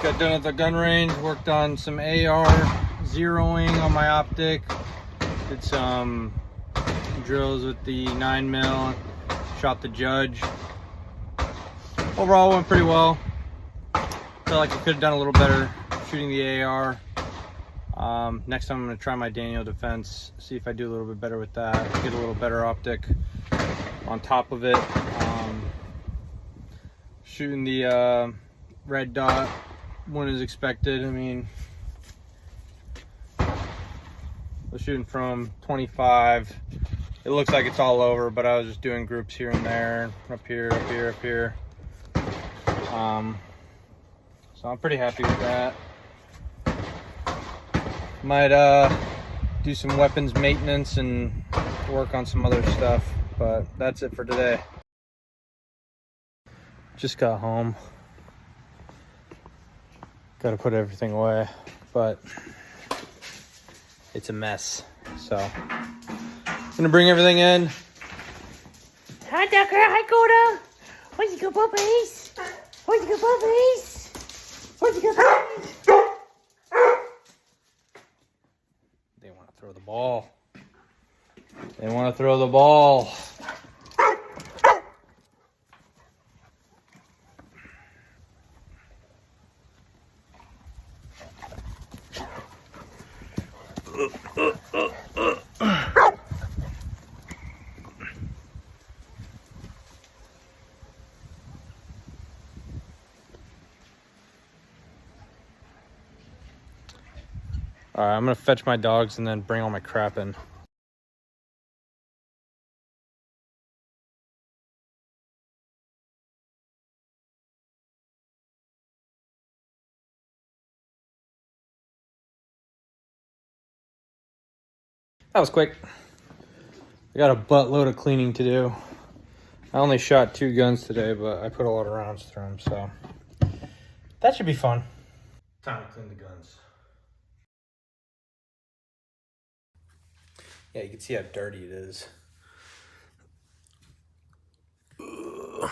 Got done at the gun range, worked on some AR zeroing on my optic, did some drills with the 9mm, shot the judge. Overall went pretty well. Felt like I could have done a little better shooting the AR. Next time I'm going to try my Daniel defense, see if I do a little bit better with that, get a little better optic on top of it. Shooting the red dot when as expected. I mean, I was shooting from 25. It looks like it's all over, but I was just doing groups here and there, up here, up here, up here. So I'm pretty happy with that. Might do some weapons maintenance and work on some other stuff, but that's it for today. Just got home. Got to put everything away, but it's a mess. So I'm gonna bring everything in. Hi, Tucker. Hi, Coda. Where'd you go, puppies? Where'd you go, puppies? Where'd you go, puppies? They want to throw the ball. They want to throw the ball. All right, I'm gonna fetch my dogs and then bring all my crap in. That was quick. I got a buttload of cleaning to do. I only shot 2 guns today, but I put a lot of rounds through them, so that should be fun. Time to clean the guns. Yeah, you can see how dirty it is. Ugh.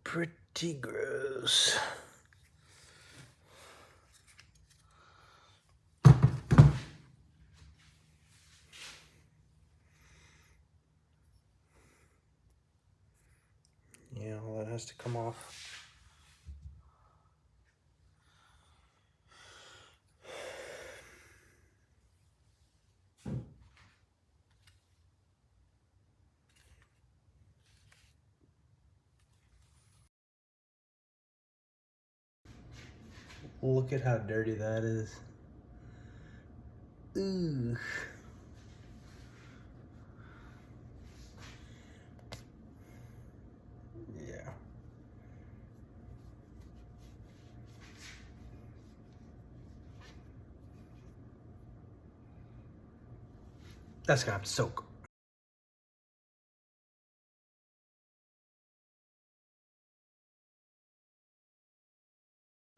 Pretty gross. Yeah, all that has to come off. Look at how dirty that is. Ooh. Yeah. That's gonna have to soak.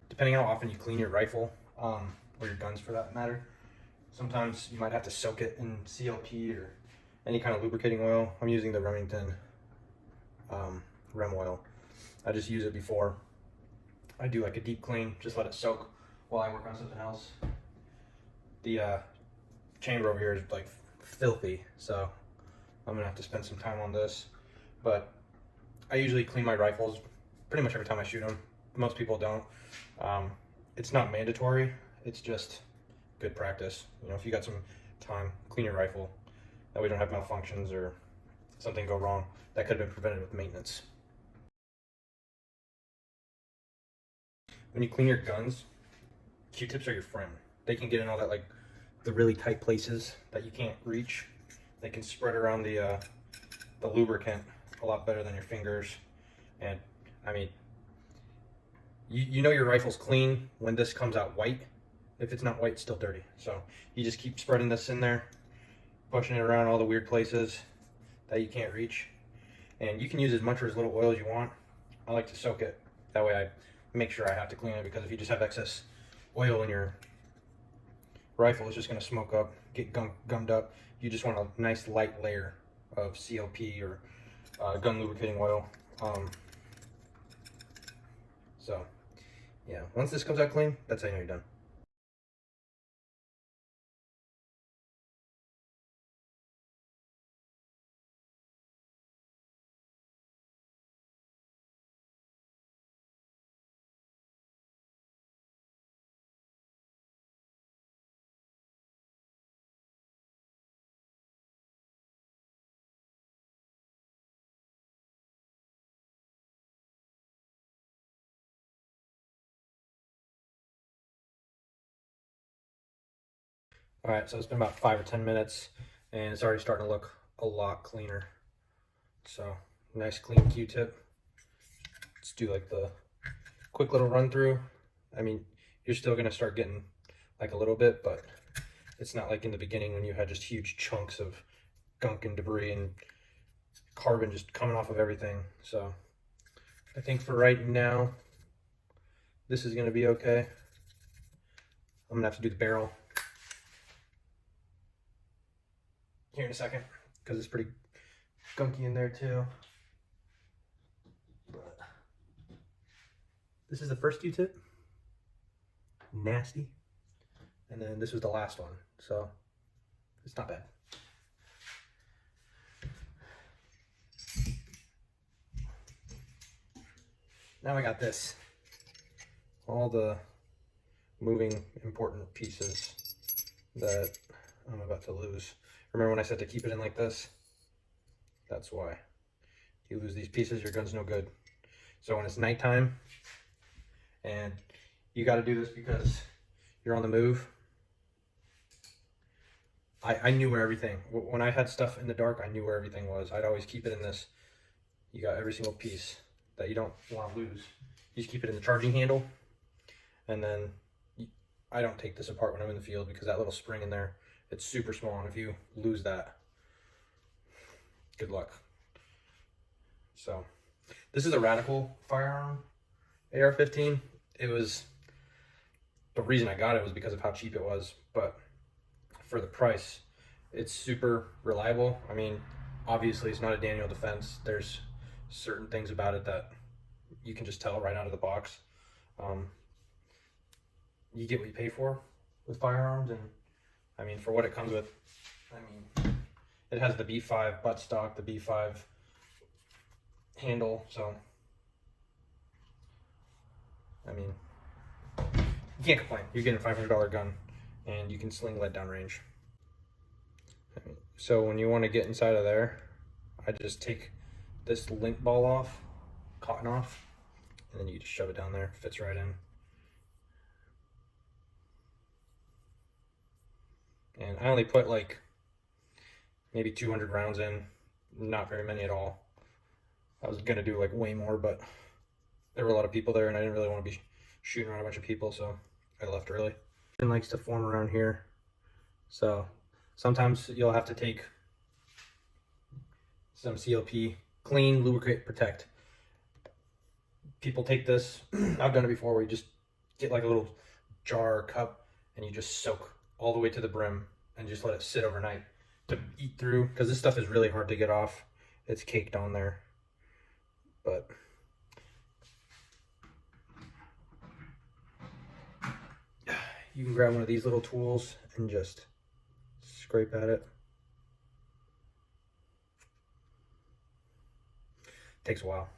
Depending on how often you clean your rifle, or your guns for that matter, sometimes you might have to soak it in CLP or any kind of lubricating oil. I'm using the Remington Rem oil. I just use it before I do like a deep clean, just let it soak while I work on something else. The chamber over here is like filthy, so I'm gonna have to spend some time on this. But I usually clean my rifles pretty much every time I shoot them. Most people don't. It's not mandatory, it's just good practice. You know, if you got some time, clean your rifle. That way you don't have malfunctions or something go wrong. That could have been prevented with maintenance. When you clean your guns, Q-tips are your friend. They can get in all that, like the really tight places that you can't reach. They can spread around the lubricant a lot better than your fingers. And I mean, you know your rifle's clean when this comes out white. If it's not white, it's still dirty. So you just keep spreading this in there, pushing it around all the weird places that you can't reach. And you can use as much or as little oil as you want. I like to soak it. That way I make sure I have to clean it, because if you just have excess oil in your rifle, it's just gonna smoke up, get gummed up. You just want a nice light layer of CLP or gun lubricating oil. So yeah, once this comes out clean, that's how you know you're done. All right, so it's been about 5 or 10 minutes and it's already starting to look a lot cleaner. So nice clean Q-tip. Let's do like the quick little run through. I mean, you're still gonna start getting like a little bit, but it's not like in the beginning when you had just huge chunks of gunk and debris and carbon just coming off of everything. So I think for right now, this is gonna be okay. I'm gonna have to do the barrel here in a second because it's pretty gunky in there too. But this is the first Q-tip. Nasty. And then this was the last one, so it's not bad. Now I got this. All the moving important pieces that I'm about to lose. Remember when I said to keep it in like this? That's why. You lose these pieces, your gun's no good. So when it's nighttime and you got to do this because you're on the move, I knew where everything, when I had stuff in the dark, I knew where everything was. I'd always keep it in this. You got every single piece that you don't want to lose. You just keep it in the charging handle, and then I don't take this apart when I'm in the field because that little spring in there, it's super small, and if you lose that, good luck. So this is a Radical firearm, AR-15. It was, the reason I got it was because of how cheap it was, but for the price, it's super reliable. I mean, obviously it's not a Daniel Defense. There's certain things about it that you can just tell right out of the box. You get what you pay for with firearms, and I mean, for what it comes with, I mean, it has the B5 buttstock, the B5 handle, so I mean, you can't complain. You're getting a $500 gun, and you can sling lead downrange. So when you want to get inside of there, I just take this lint ball off, cotton off, and then you just shove it down there. Fits right in. And I only put like maybe 200 rounds in, not very many at all. I was gonna do like way more, but there were a lot of people there and I didn't really want to be shooting around a bunch of people, so I left early. It likes to form around here, so sometimes you'll have to take some CLP, clean, lubricate, protect. People take this, I've done it before, where you just get like a little jar or cup and you just soak all the way to the brim and just let it sit overnight to eat through, because this stuff is really hard to get off. It's caked on there. But you can grab one of these little tools and just scrape at it. Takes a while.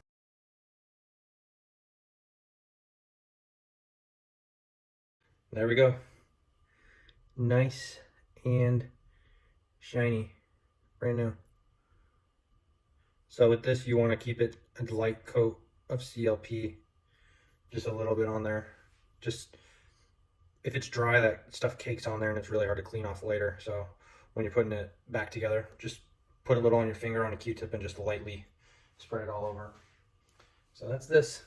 There we go. Nice and shiny, brand new. So with this, you want to keep it a light coat of CLP, just a little bit on there. Just, if it's dry, that stuff cakes on there and it's really hard to clean off later. So when you're putting it back together, just put a little on your finger on a Q-tip and just lightly spread it all over. So that's this.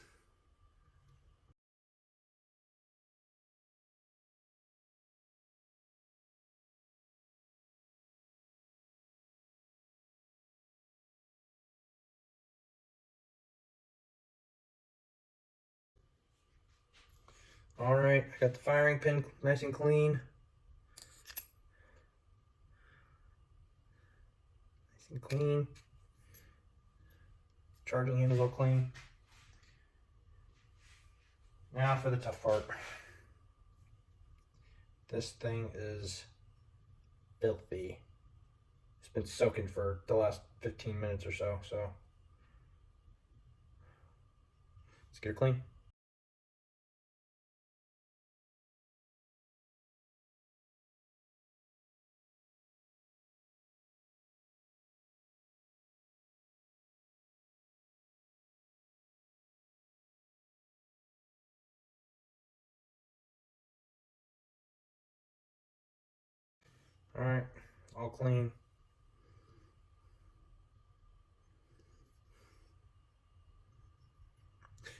All right, I got the firing pin nice and clean. Nice and clean. Charging handle's all clean. Now for the tough part. This thing is filthy. It's been soaking for the last 15 minutes or so, let's get it clean. All right, all clean.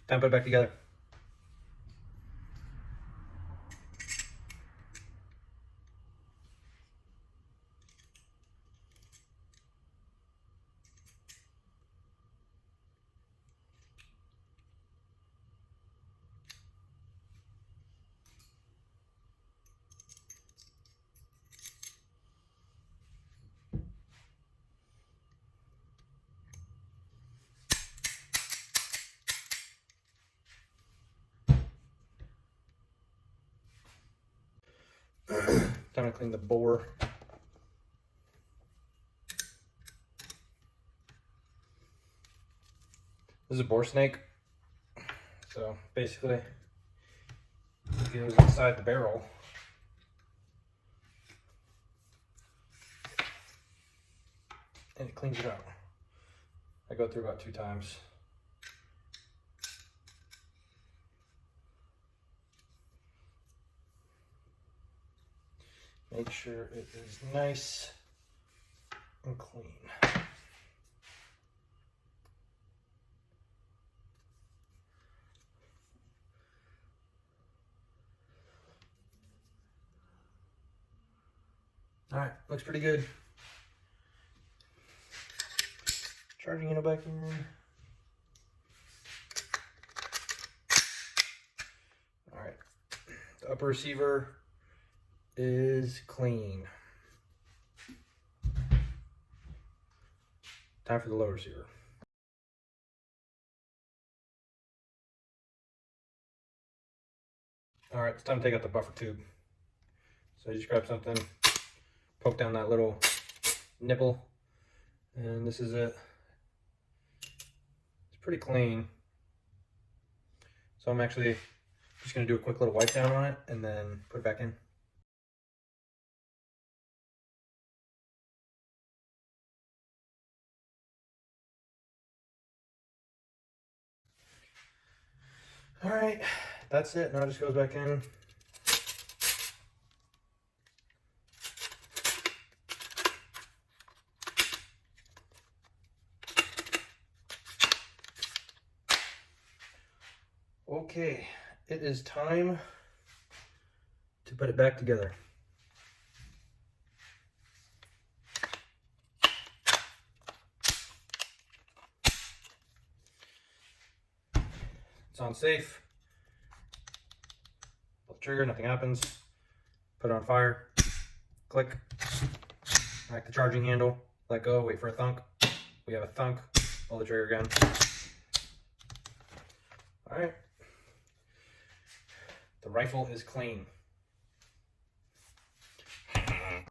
Time to put it back together. Time to clean the bore. This is a bore snake. So basically, it goes inside the barrel. And it cleans it out. I go through about 2 times. Make sure it is nice and clean. All right, looks pretty good. Charging it back in. All right, the upper receiver is clean. Time for the lower receiver. All right, it's time to take out the buffer tube. So you just grab something, poke down that little nipple, and this is it. It's pretty clean. So I'm actually just gonna do a quick little wipe down on it and then put it back in. All right, that's it. Now it just goes back in. Okay, it is time to put it back together. It's on safe. Pull the trigger, nothing happens. Put it on fire. Click. Back the charging handle. Let go, wait for a thunk. We have a thunk. Pull the trigger again. All right. The rifle is clean.